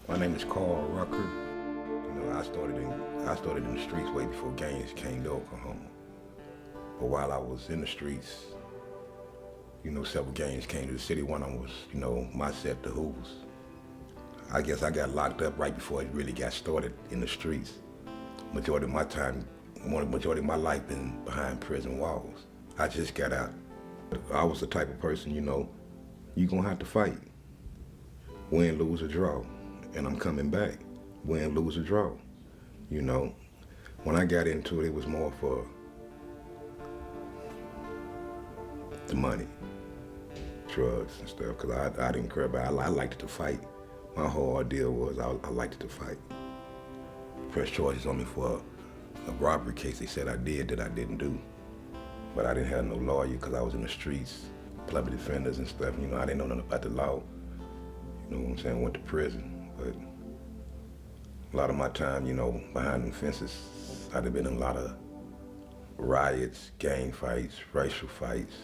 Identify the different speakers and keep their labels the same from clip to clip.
Speaker 1: My name is Carl Rucker. I started in the streets way before gangs came to Oklahoma. But while I was in the streets, several gangs came to the city. One of them was, my set, the Hoovers. I guess I got locked up right before it really got started in the streets. Majority of my life been behind prison walls. I just got out. I was the type of person, you gonna have to fight. Win, lose, or draw. And I'm coming back. Win, lose, or draw. When I got into it, it was more for the money, drugs and stuff, because I didn't care about it. I liked to fight. My whole ordeal was I liked to fight. Press charges on me for a robbery case they said I did that I didn't do. But I didn't have no lawyer because I was in the streets, public defenders and stuff. I didn't know nothing about the law. You know what I'm saying? Went to prison. But a lot of my time, behind them fences, I'd have been in a lot of riots, gang fights, racial fights,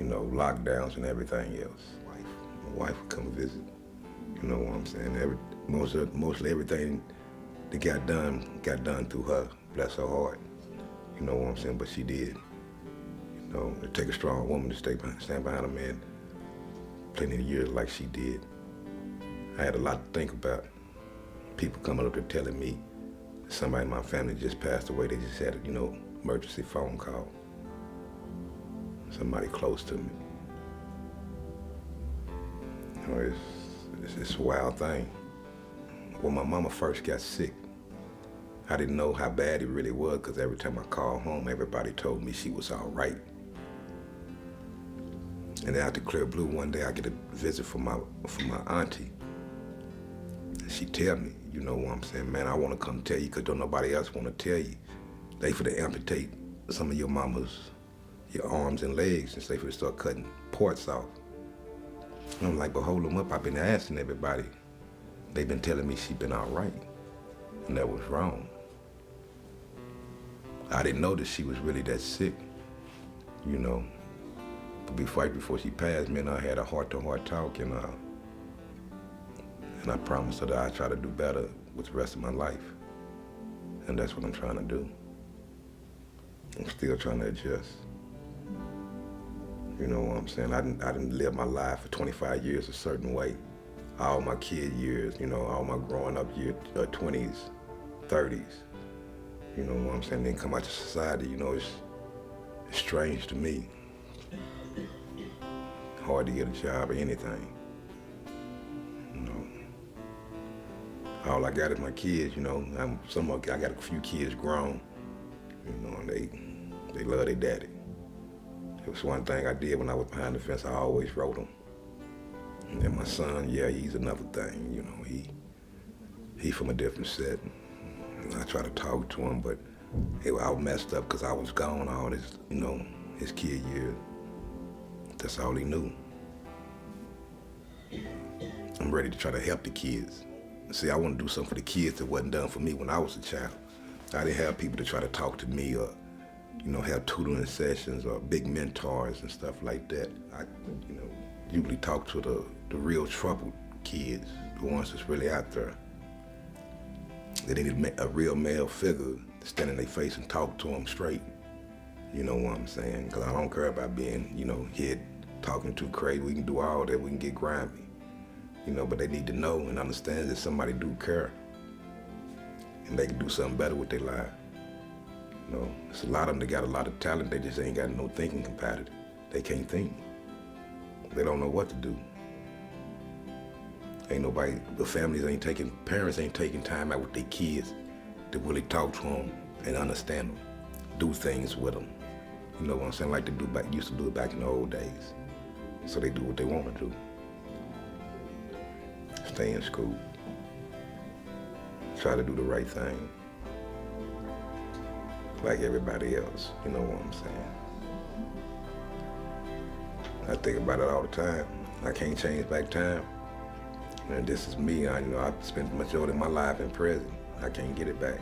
Speaker 1: lockdowns and everything else. My wife would come visit. You know what I'm saying? Mostly everything that got done through her. Bless her heart. You know what I'm saying? But she did. It take a strong woman to stand behind a man plenty of years like she did. I had a lot to think about. People coming up there telling me somebody in my family just passed away. They just had emergency phone call. Somebody close to me. It's a wild thing. When my mama first got sick, I didn't know how bad it really was because every time I called home, everybody told me she was all right. And then out the clear blue, one day I get a visit from my auntie. And she tell me, you know what I'm saying, man, I want to come tell you because don't nobody else want to tell you. They finna amputate some of your your arms and legs, and they finna start cutting parts off. And I'm like, but hold them up, I've been asking everybody. They've been telling me she been all right, and that was wrong. I didn't know that she was really that sick, But before she passed, me and I had a heart-to-heart talk, and I promised her that I'd try to do better with the rest of my life. And that's what I'm trying to do. I'm still trying to adjust. You know what I'm saying? I didn't live my life for 25 years a certain way. All my kid years, all my growing up years, 20s, 30s. You know what I'm saying? Then come out to society, it's strange to me. Hard to get a job or anything. All I got is my kids, I got a few kids grown, and they love their daddy. It was one thing I did when I was behind the fence, I always wrote them. And then my son, yeah, he's another thing, he from a different set. And I try to talk to him, but I was messed up because I was gone all this, his kid years. That's all he knew. I'm ready to try to help the kids. See, I want to do something for the kids that wasn't done for me when I was a child. I didn't have people to try to talk to me or, have tutoring sessions or big mentors and stuff like that. I, usually talk to the real troubled kids, the ones that's really out there. They need a real male figure to stand in their face and talk to them straight. You know what I'm saying? Because I don't care about being, here talking too crazy. We can do all that, we can get grimy. But they need to know and understand that somebody do care. And they can do something better with their life. There's a lot of them that got a lot of talent, they just ain't got no thinking capacity. They can't think. They don't know what to do. Ain't nobody, parents ain't taking time out with their kids to really talk to them and understand them, do things with them. You know what I'm saying? Like they used to do it back in the old days. So they do what they want to do. Stay in school. Try to do the right thing. Like everybody else, you know what I'm saying? I think about it all the time. I can't change back time. And this is me, I spent the majority of my life in prison. I can't get it back.